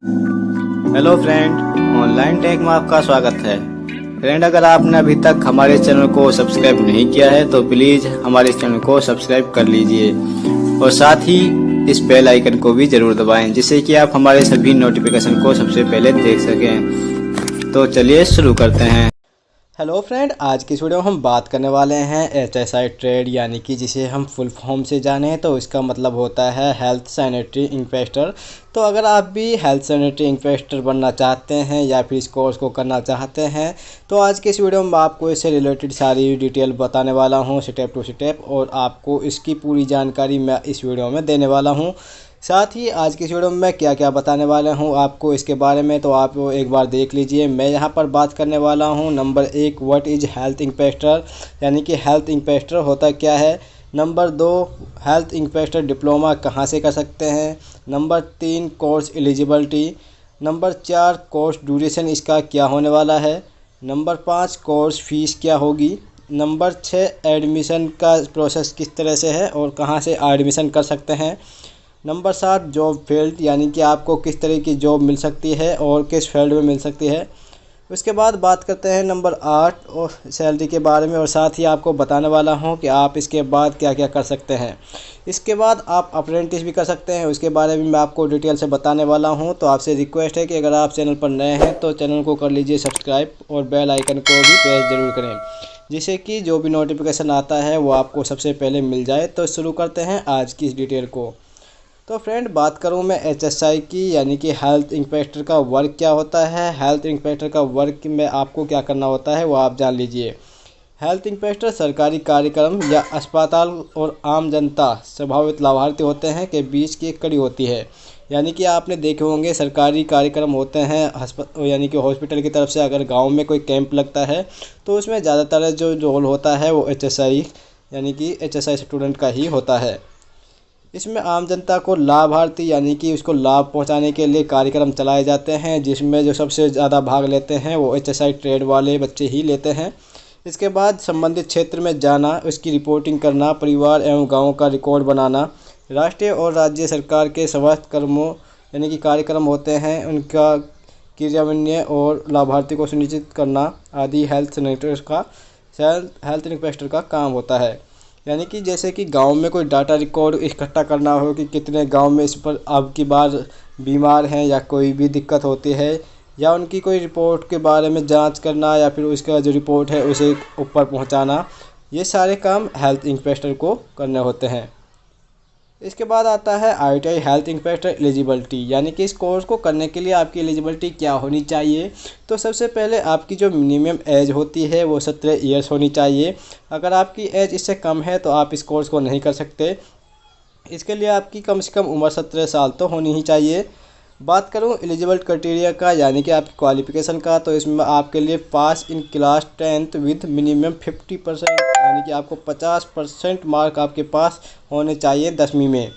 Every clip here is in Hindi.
हेलो फ्रेंड, ऑनलाइन टेक में आपका स्वागत है। फ्रेंड, अगर आपने अभी तक हमारे चैनल को सब्सक्राइब नहीं किया है तो प्लीज़ हमारे चैनल को सब्सक्राइब कर लीजिए और साथ ही इस बेल आइकन को भी ज़रूर दबाएं, जिससे कि आप हमारे सभी नोटिफिकेशन को सबसे पहले देख सकें। तो चलिए शुरू करते हैं। हेलो फ्रेंड, आज की इस वीडियो में हम बात करने वाले हैं HSI ट्रेड, यानी कि जिसे हम फुल फॉर्म से जाने तो इसका मतलब होता है हेल्थ सैनिटरी इंस्पेक्टर। तो अगर आप भी हेल्थ सैनिटरी इंस्पेक्टर बनना चाहते हैं या फिर इस कोर्स को करना चाहते हैं तो आज के इस वीडियो में आपको इससे रिलेटेड सारी डिटेल बताने वाला हूं, स्टेप टू स्टेप, और आपको इसकी पूरी जानकारी मैं इस वीडियो में देने वाला हूं। साथ ही आज की इस वीडियो में मैं क्या क्या बताने वाला हूं आपको इसके बारे में, तो आप एक बार देख लीजिए। मैं यहां पर बात करने वाला हूं number 1, what is health inspector, यानी कि हेल्थ इंस्पेक्टर होता क्या है। नंबर 2, हेल्थ इंस्पेक्टर डिप्लोमा कहां से कर सकते हैं। Number 3, course eligibility. Number 4, course duration इसका क्या होने वाला है। नंबर 5, कोर्स फीस क्या होगी। नंबर 6, एडमिशन का प्रोसेस किस तरह से है और कहाँ से एडमिशन कर सकते हैं। नंबर 7, जॉब फील्ड, यानी कि आपको किस तरह की जॉब मिल सकती है और किस फील्ड में मिल सकती है। उसके बाद बात करते हैं नंबर 8 और सैलरी के बारे में, और साथ ही आपको बताने वाला हूं कि आप इसके बाद क्या क्या कर सकते हैं। इसके बाद आप अप्रेंटिस भी कर सकते हैं, उसके बारे में मैं आपको डिटेल से बताने वाला हूं। तो आपसे रिक्वेस्ट है कि अगर आप चैनल पर नए हैं तो चैनल को कर लीजिए सब्सक्राइब और बेल आइकन को भी प्रेस ज़रूर करें, जिससे कि जो भी नोटिफिकेशन आता है वो आपको सबसे पहले मिल जाए। तो शुरू करते हैं आज की इस डिटेल को। तो फ्रेंड, बात करूं मैं HSI की, यानी कि हेल्थ इंस्पेक्टर का वर्क क्या होता है। हेल्थ इंस्पेक्टर का वर्क में आपको क्या करना होता है वो आप जान लीजिए। हेल्थ इंस्पेक्टर सरकारी कार्यक्रम या अस्पताल और आम जनता संभावित लाभार्थी होते हैं के बीच की एक कड़ी होती है। यानी कि आपने देखे होंगे सरकारी कार्यक्रम होते हैं यानी कि हॉस्पिटल की तरफ से अगर गांव में कोई कैंप लगता है तो उसमें ज़्यादातर जो रोल होता है वो HSI यानी कि HSI स्टूडेंट का ही होता है। इसमें आम जनता को लाभार्थी यानी कि उसको लाभ पहुंचाने के लिए कार्यक्रम चलाए जाते हैं, जिसमें जो सबसे ज़्यादा भाग लेते हैं वो HSI ट्रेड वाले बच्चे ही लेते हैं। इसके बाद संबंधित क्षेत्र में जाना, उसकी रिपोर्टिंग करना, परिवार एवं गाँव का रिकॉर्ड बनाना, राष्ट्रीय और राज्य सरकार के स्वास्थ्य कर्मों यानी कि कार्यक्रम होते हैं उनका क्रियान्वयन और लाभार्थी को सुनिश्चित करना आदि हेल्थ इंस्पेक्टर का काम होता है। यानी कि जैसे कि गांव में कोई डाटा रिकॉर्ड इकट्ठा करना हो कि कितने गांव में इस पर अब की बार बीमार हैं या कोई भी दिक्कत होती है, या उनकी कोई रिपोर्ट के बारे में जांच करना या फिर उसका जो रिपोर्ट है उसे ऊपर पहुंचाना, ये सारे काम हेल्थ इंस्पेक्टर को करने होते हैं। इसके बाद आता है ITI हेल्थ इंस्पेक्टर एलिजिबिलिटी, यानी कि इस कोर्स को करने के लिए आपकी एलिजिबिलिटी क्या होनी चाहिए। तो सबसे पहले आपकी जो मिनिमम एज होती है वो 17 ईयर्स होनी चाहिए। अगर आपकी एज इससे कम है तो आप इस कोर्स को नहीं कर सकते। इसके लिए आपकी कम से कम उम्र 17 साल तो होनी ही चाहिए। बात करूं एलिजिबल क्राइटेरिया का, यानी कि आपकी क्वालिफ़िकेशन का, तो इसमें आपके लिए pass in class 10th with minimum 50%, यानी कि आपको 50% मार्क आपके पास होने चाहिए 10वीं में।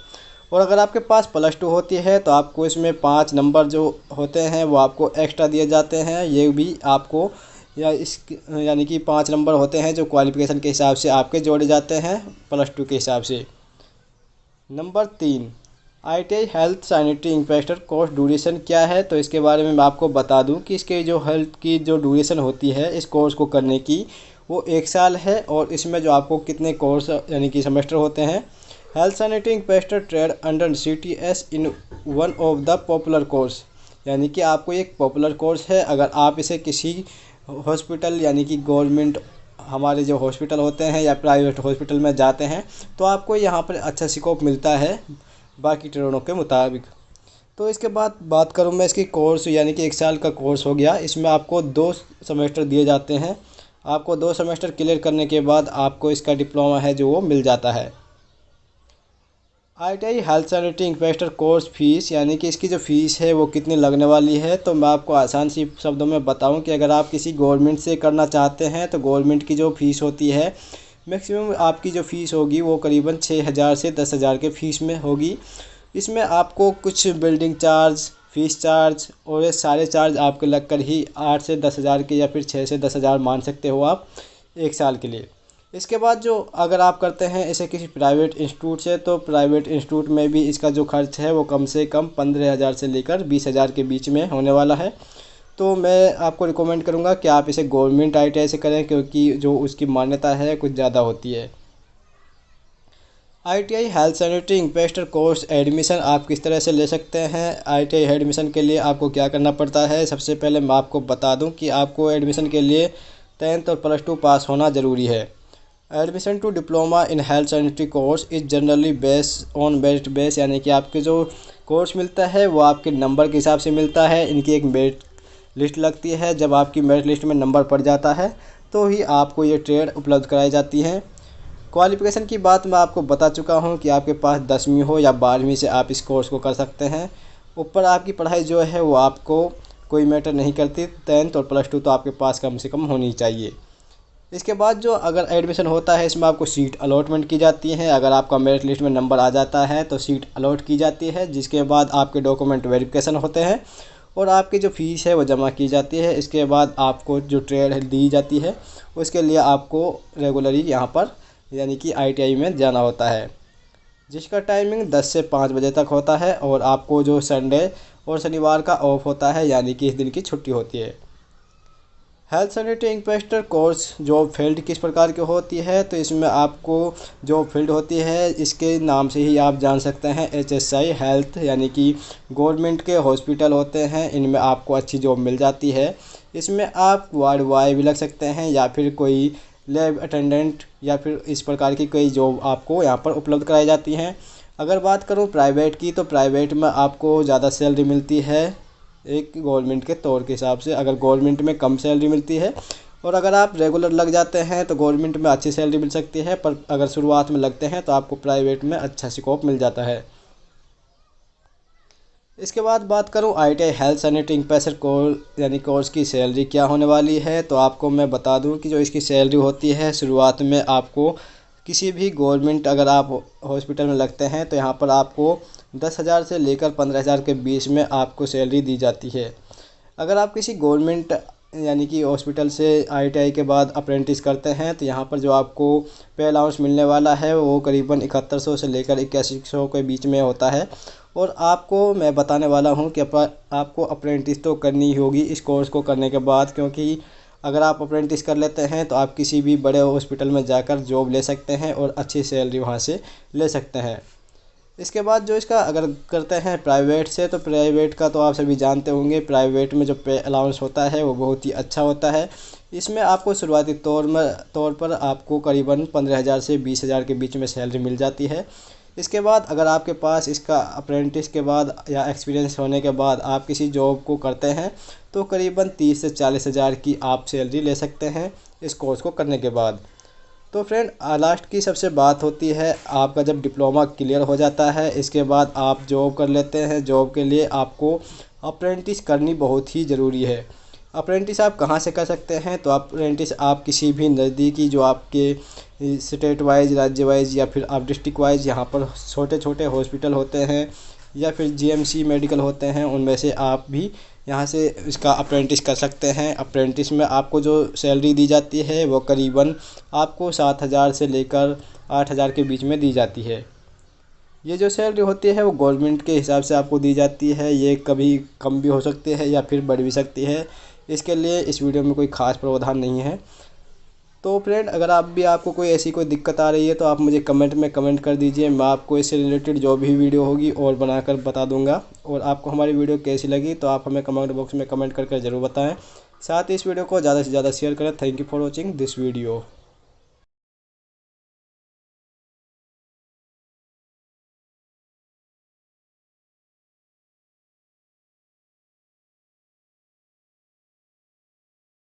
और अगर आपके पास +2 होती है तो आपको इसमें 5 नंबर जो होते हैं वो आपको एक्स्ट्रा दिए जाते हैं। ये भी आपको यानी कि 5 नंबर होते हैं जो क्वालिफ़िकेशन के हिसाब से आपके जोड़े जाते हैं +2 के हिसाब से। Number 3, ITI health sanitary inspector course duration क्या है। तो इसके बारे में मैं आपको बता दूं कि इसके जो हेल्थ की जो ड्यूरेशन होती है इस कोर्स को करने की वो 1 साल है। और इसमें जो आपको कितने कोर्स यानी कि सेमेस्टर होते हैं। Health sanitary inspector trade under CTS in one of the popular course, यानी कि आपको एक पॉपुलर कोर्स है। अगर आप इसे किसी हॉस्पिटल यानी कि गवर्नमेंट हमारे जो हॉस्पिटल होते हैं या प्राइवेट हॉस्पिटल में जाते हैं तो आपको यहाँ पर अच्छा स्कोप मिलता है बाकी ट्रेडों के मुताबिक। तो इसके बाद बात करूँ मैं इसकी कोर्स, यानी कि 1 साल का कोर्स हो गया। इसमें आपको 2 सेमेस्टर दिए जाते हैं। आपको 2 सेमेस्टर क्लियर करने के बाद आपको इसका डिप्लोमा है जो वो मिल जाता है। ITI health sanitary inspector course fees, यानी कि इसकी जो फ़ीस है वो कितनी लगने वाली है। तो मैं आपको आसान सी शब्दों में बताऊं कि अगर आप किसी गवर्नमेंट से करना चाहते हैं तो गवर्नमेंट की जो फ़ीस होती है मैक्सिमम आपकी जो फ़ीस होगी वो करीबन 6,000 से 10,000 के फ़ीस में होगी। इसमें आपको कुछ बिल्डिंग चार्ज, फ़ीस चार्ज और ये सारे चार्ज आपके लगकर ही 8 से 10,000 के या फिर 6 से 10,000 मान सकते हो आप 1 साल के लिए। इसके बाद जो अगर आप करते हैं इसे किसी प्राइवेट इंस्टीट्यूट से, तो प्राइवेट इंस्टीट्यूट में भी इसका जो खर्च है वो कम से कम 15,000 से लेकर 20,000 के बीच में होने वाला है। तो मैं आपको रिकमेंड करूंगा कि आप इसे गवर्नमेंट ITI से करें, क्योंकि जो उसकी मान्यता है कुछ ज़्यादा होती है। ITI health sanitary inspector course admission आप किस तरह से ले सकते हैं। ITI एडमिशन के लिए आपको क्या करना पड़ता है, सबसे पहले मैं आपको बता दूं कि आपको एडमिशन के लिए 10th और +2 पास होना ज़रूरी है। Admission to diploma in health sanitary course is generally based on merit base, यानी कि आपके जो कोर्स मिलता है वो आपके नंबर के हिसाब से मिलता है। इनकी एक मेरिट लिस्ट लगती है, जब आपकी मेरिट लिस्ट में नंबर पड़ जाता है तो ही आपको ये ट्रेड उपलब्ध कराई जाती हैं। क्वालिफ़िकेशन की बात मैं आपको बता चुका हूँ कि आपके पास 10वीं हो या 12वीं से आप इस कोर्स को कर सकते हैं। ऊपर आपकी पढ़ाई जो है वो आपको कोई मैटर नहीं करती, 10th और +2 तो आपके पास कम से कम होनी चाहिए। इसके बाद जो अगर एडमिशन होता है इसमें आपको सीट अलॉटमेंट की जाती है। अगर आपका मेरिट लिस्ट में नंबर आ जाता है तो सीट अलॉट की जाती है, जिसके बाद आपके डॉक्यूमेंट वेरिफिकेशन होते हैं और आपकी जो फ़ीस है वो जमा की जाती है। इसके बाद आपको जो ट्रेड दी जाती है उसके लिए आपको रेगुलरली यहाँ पर यानी कि ITI में जाना होता है, जिसका टाइमिंग 10 से 5 बजे तक होता है और आपको जो संडे और शनिवार का ऑफ होता है, यानी कि इस दिन की छुट्टी होती है। Health sanitary inspector course job field किस प्रकार की होती है, तो इसमें आपको जॉब फील्ड होती है इसके नाम से ही आप जान सकते हैं HSI हेल्थ, यानी कि गवर्नमेंट के हॉस्पिटल होते हैं, इनमें आपको अच्छी जॉब मिल जाती है। इसमें आप वार्ड बॉय भी लग सकते हैं या फिर कोई लैब अटेंडेंट या फिर इस प्रकार की कई जॉब आपको यहाँ पर उपलब्ध कराई जाती हैं। अगर बात करूँ प्राइवेट की, तो प्राइवेट में आपको ज़्यादा सैलरी मिलती है एक गवर्नमेंट के तौर के हिसाब से। अगर गवर्नमेंट में कम सैलरी मिलती है और अगर आप रेगुलर लग जाते हैं तो गवर्नमेंट में अच्छी सैलरी मिल सकती है, पर अगर शुरुआत में लगते हैं तो आपको प्राइवेट में अच्छा स्कोप मिल जाता है। इसके बाद बात करूं ITI health sanitary inspector course यानी कोर्स की सैलरी क्या होने वाली है, तो आपको मैं बता दूं कि जो इसकी सैलरी होती है शुरुआत में आपको किसी भी गवर्नमेंट अगर आप हॉस्पिटल में लगते हैं तो यहाँ पर आपको 10,000 से लेकर 15,000 के बीच में आपको सैलरी दी जाती है। अगर आप किसी गवर्नमेंट यानी कि हॉस्पिटल से ITI के बाद अप्रेंटिस करते हैं तो यहाँ पर जो आपको पे अलाउंस मिलने वाला है वो करीबन 7100 से लेकर 8100 के बीच में होता है। और आपको मैं बताने वाला हूँ कि आपको अप्रेंटिस तो करनी ही होगी इस कोर्स को करने के बाद, क्योंकि अगर आप अप्रेंटिस कर लेते हैं तो आप किसी भी बड़े हॉस्पिटल में जाकर जॉब ले सकते हैं और अच्छी सैलरी वहाँ से ले सकते हैं। इसके बाद जो इसका अगर करते हैं प्राइवेट से, तो प्राइवेट का तो आप सभी जानते होंगे, प्राइवेट में जो पे अलाउंस होता है वो बहुत ही अच्छा होता है। इसमें आपको शुरुआती तौर पर आपको करीबन 15,000 से 20,000 के बीच में सैलरी मिल जाती है। इसके बाद अगर आपके पास इसका अप्रेंटिस के बाद या एक्सपीरियंस होने के बाद आप किसी जॉब को करते हैं तो करीबन 30 से 40,000 की आप सैलरी ले सकते हैं इस कोर्स को करने के बाद। तो फ्रेंड लास्ट की सबसे बात होती है आपका जब डिप्लोमा क्लियर हो जाता है, इसके बाद आप जॉब कर लेते हैं। जॉब के लिए आपको अप्रेंटिस करनी बहुत ही ज़रूरी है। अप्रेंटिस आप कहाँ से कर सकते हैं, तो अप्रेंटिस आप किसी भी नज़दीकी जो आपके स्टेट वाइज, राज्य वाइज या फिर आप डिस्ट्रिक्ट वाइज यहाँ पर छोटे छोटे हॉस्पिटल होते हैं या फिर GMC मेडिकल होते हैं, उनमें से आप भी यहाँ से इसका अप्रेंटिस कर सकते हैं। अप्रेंटिस में आपको जो सैलरी दी जाती है वो करीबन आपको 7,000 से लेकर 8,000 के बीच में दी जाती है। ये जो सैलरी होती है वो गवर्नमेंट के हिसाब से आपको दी जाती है, ये कभी कम भी हो सकती है या फिर बढ़ भी सकती है। इसके लिए इस वीडियो में कोई ख़ास प्रावधान नहीं है। तो फ्रेंड अगर आपको कोई ऐसी कोई दिक्कत आ रही है तो आप मुझे कमेंट में कमेंट कर दीजिए, मैं आपको इससे रिलेटेड जो भी वीडियो होगी और बनाकर बता दूंगा। और आपको हमारी वीडियो कैसी लगी तो आप हमें कमेंट बॉक्स में कमेंट करके ज़रूर बताएं। साथ ही इस वीडियो को ज़्यादा से ज़्यादा शेयर करें। Thank you for watching this video.